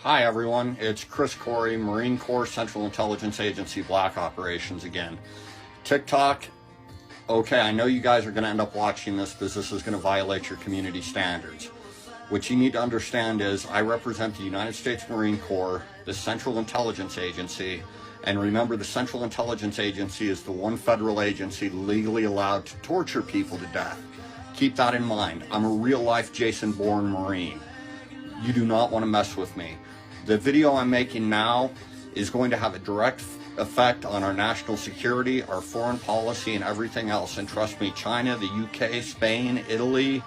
Hi everyone, it's Chris Corey, Marine Corps Central Intelligence Agency Black Operations again. TikTok, okay, I know you guys are going to end up watching this because this is going to violate your community standards. What you need to understand is I represent the United States Marine Corps, the Central Intelligence Agency, and remember the Central Intelligence Agency is the one federal agency legally allowed to torture people to death. Keep that in mind. I'm a real-life Jason Bourne Marine. You do not want to mess with me. The video I'm making now is going to have a direct effect on our national security, our foreign policy, and everything else. And trust me, China, the UK, Spain, Italy,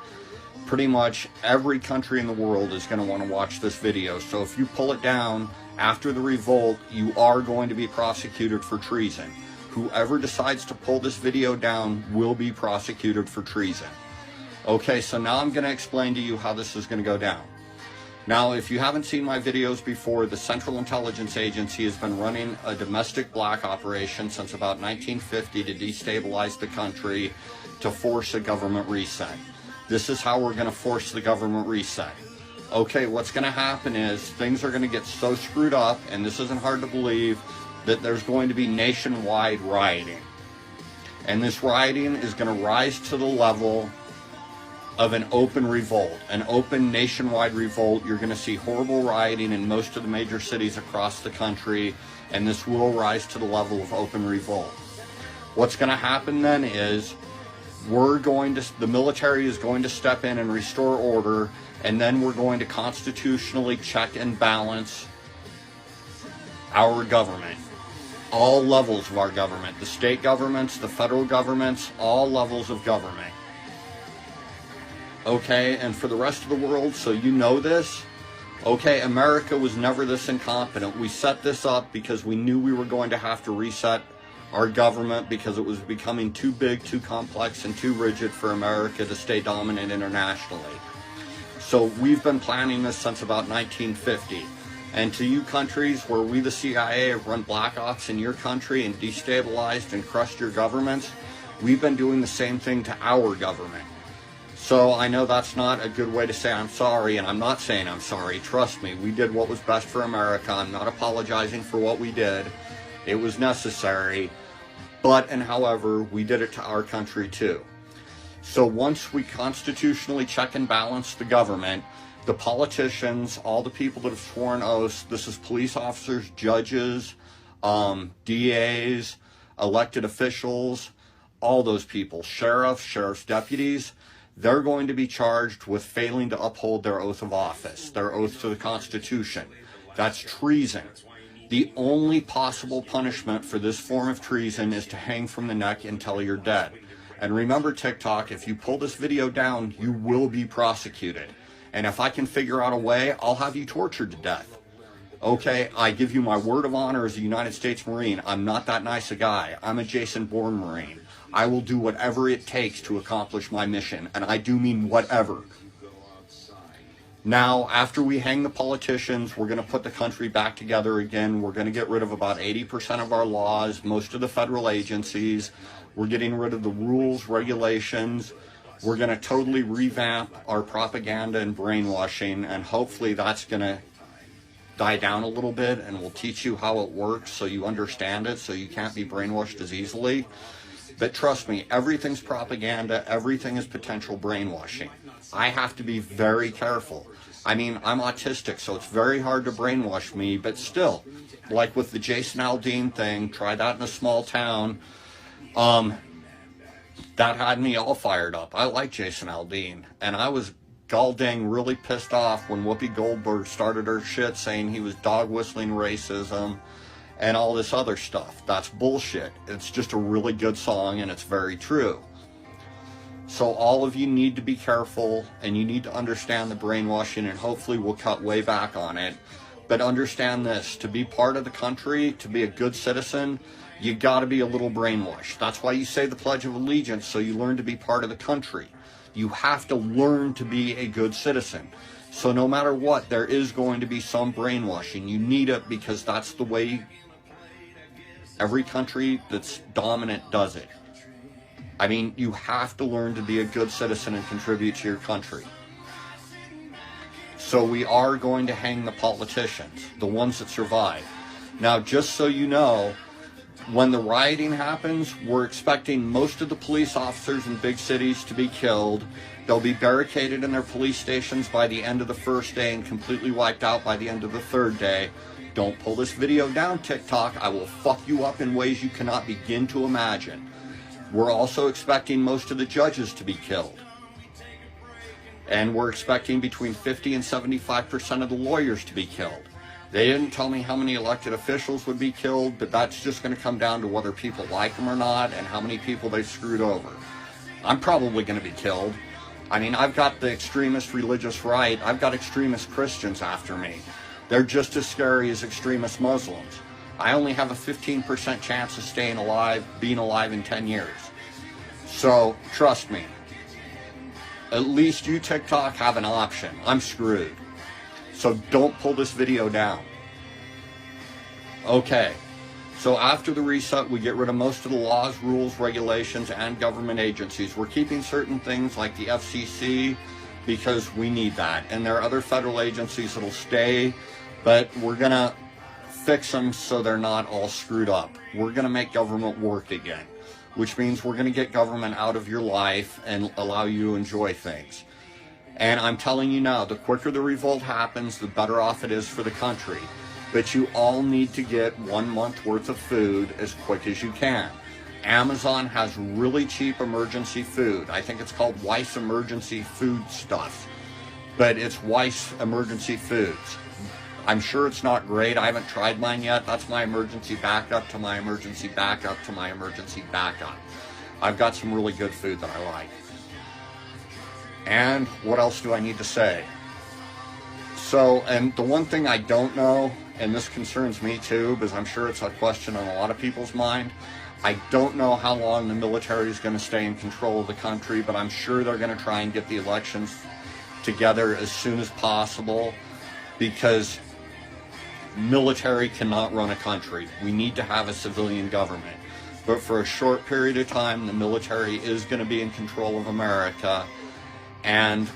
pretty much every country in the world is going to want to watch this video. So if you pull it down after the revolt, you are going to be prosecuted for treason. Whoever decides to pull this video down will be prosecuted for treason. Okay, so now I'm going to explain to you how this is going to go down. Now, if you haven't seen my videos before, the Central Intelligence Agency has been running a domestic black operation since about 1950 to destabilize the country to force a government reset. This is how we're going to force the government reset. Okay, what's going to happen is things are going to get so screwed up, and this isn't hard to believe, that there's going to be nationwide rioting. And this rioting is going to rise to the level of an open revolt, an open nationwide revolt. You're going to see horrible rioting in most of the major cities across the country, and this will rise to the level of open revolt. What's going to happen then is the military is going to step in and restore order, and then we're going to constitutionally check and balance our government. All levels of our government, the state governments, the federal governments, all levels of government. Okay, and for the rest of the world, so you know this, okay, America was never this incompetent. We set this up because we knew we were going to have to reset our government because it was becoming too big, too complex, and too rigid for America to stay dominant internationally. So we've been planning this since about 1950. And to you countries where we, the CIA, have run black ops in your country and destabilized and crushed your governments, we've been doing the same thing to our government. So I know that's not a good way to say I'm sorry, and I'm not saying I'm sorry. Trust me, we did what was best for America. I'm not apologizing for what we did. It was necessary. But, and however, we did it to our country too. So once we constitutionally check and balance the government, the politicians, all the people that have sworn oaths, this is police officers, judges, DAs, elected officials, all those people, sheriff's deputies, they're going to be charged with failing to uphold their oath of office, their oath to the Constitution. That's treason. The only possible punishment for this form of treason is to hang from the neck until you're dead. And remember, TikTok, if you pull this video down, you will be prosecuted. And if I can figure out a way, I'll have you tortured to death. Okay, I give you my word of honor as a United States Marine. I'm not that nice a guy. I'm a Jason Bourne Marine. I will do whatever it takes to accomplish my mission, and I do mean whatever. Now, after we hang the politicians, we're going to put the country back together again. We're going to get rid of about 80% of our laws, most of the federal agencies. We're getting rid of the rules, regulations. We're going to totally revamp our propaganda and brainwashing, and hopefully that's going to die down a little bit, and we'll teach you how it works so you understand it, so you can't be brainwashed as easily. But trust me, everything's propaganda, everything is potential brainwashing. I have to be very careful. I mean, I'm autistic, so it's very hard to brainwash me, but still, like with the Jason Aldean thing, try that in a small town, that had me all fired up. I like Jason Aldean, and I was gall-dang really pissed off when Whoopi Goldberg started her shit saying he was dog-whistling racism and all this other stuff. That's bullshit. It's just a really good song, and it's very true. So all of you need to be careful, and you need to understand the brainwashing, and hopefully we'll cut way back on it. But understand this, to be part of the country, to be a good citizen, you gotta be a little brainwashed. That's why you say the Pledge of Allegiance, so you learn to be part of the country. You have to learn to be a good citizen. So no matter what, there is going to be some brainwashing. You need it because that's the way every country that's dominant does it. I mean, you have to learn to be a good citizen and contribute to your country. So So we are going to hang the politicians, the ones that survive. Now, just so you know, when the rioting happens, we're expecting most of the police officers in big cities to be killed. They'll be barricaded in their police stations by the end of the first day and completely wiped out by the end of the third day. Don't pull this video down, TikTok. I will fuck you up in ways you cannot begin to imagine. We're also expecting most of the judges to be killed. And we're expecting between 50 and 75% of the lawyers to be killed. They didn't tell me how many elected officials would be killed, but that's just going to come down to whether people like them or not and how many people they screwed over. I'm probably going to be killed. I mean, I've got the extremist religious right. I've got extremist Christians after me. They're just as scary as extremist Muslims. I only have a 15% chance of staying alive, being alive in 10 years. So, trust me. At least you, TikTok, have an option. I'm screwed. So don't pull this video down. Okay, so after the reset, we get rid of most of the laws, rules, regulations, and government agencies. We're keeping certain things like the FCC because we need that. And there are other federal agencies that'll stay, but we're gonna fix them so they're not all screwed up. We're gonna make government work again, which means we're gonna get government out of your life and allow you to enjoy things. And I'm telling you now, the quicker the revolt happens, the better off it is for the country. But you all need to get 1 month worth of food as quick as you can. Amazon has really cheap emergency food. I think it's called Weiss Emergency Food Stuff. But it's Weiss Emergency Foods. I'm sure it's not great. I haven't tried mine yet. That's my emergency backup to my emergency backup to my emergency backup. I've got some really good food that I like. And what else do I need to say? So, and the one thing I don't know, and this concerns me too, because I'm sure it's a question on a lot of people's mind, I don't know how long the military is going to stay in control of the country, but I'm sure they're going to try and get the elections together as soon as possible, because military cannot run a country. We need to have a civilian government. But for a short period of time, the military is going to be in control of America. And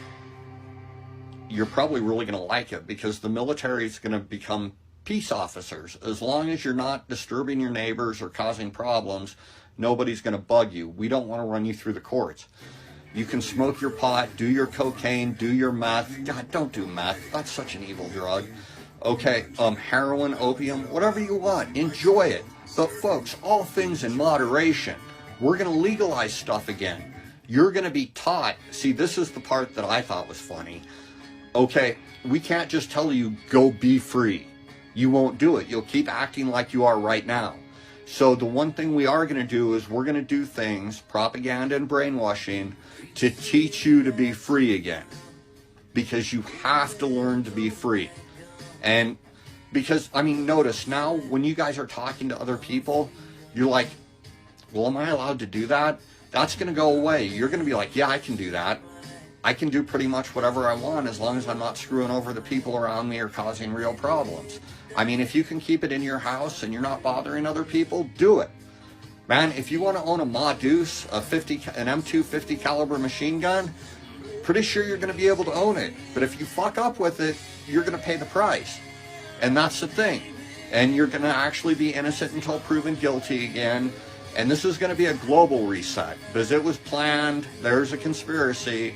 you're probably really going to like it because the military is going to become peace officers. As long as you're not disturbing your neighbors or causing problems, nobody's going to bug you. We don't want to run you through the courts. You can smoke your pot, do your cocaine, do your meth. God, don't do meth. That's such an evil drug. Okay, heroin, opium, whatever you want. Enjoy it. But folks, all things in moderation. We're going to legalize stuff again. You're going to be taught. See, this is the part that I thought was funny. Okay, we can't just tell you, go be free. You won't do it. You'll keep acting like you are right now. So the one thing we are going to do is we're going to do things, propaganda and brainwashing, to teach you to be free again. Because you have to learn to be free. And because, I mean, notice now when you guys are talking to other people, you're like, well, am I allowed to do that? That's going to go away. You're going to be like, yeah, I can do that. I can do pretty much whatever I want as long as I'm not screwing over the people around me or causing real problems. I mean, if you can keep it in your house and you're not bothering other people, do it. Man, if you want to own a Ma Deuce, an M250 caliber machine gun, pretty sure you're going to be able to own it. But if you fuck up with it, you're going to pay the price. And that's the thing. And you're going to actually be innocent until proven guilty again. And this is going to be a global reset because it was planned. There's a conspiracy.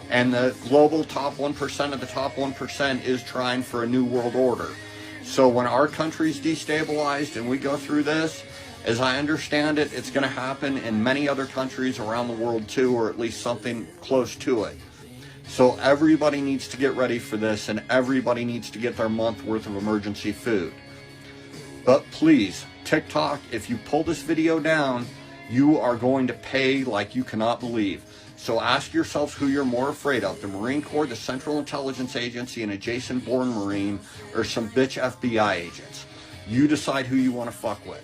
And the global top 1% of the top 1% is trying for a new world order. So when our country's destabilized and we go through this, as I understand it, it's going to happen in many other countries around the world too, or at least something close to it. So everybody needs to get ready for this, and everybody needs to get their month worth of emergency food. But please, TikTok, if you pull this video down, you are going to pay like you cannot believe. So ask yourselves who you're more afraid of, the Marine Corps, the Central Intelligence Agency, and a Jason Bourne Marine, or some bitch FBI agents. You decide who you want to fuck with.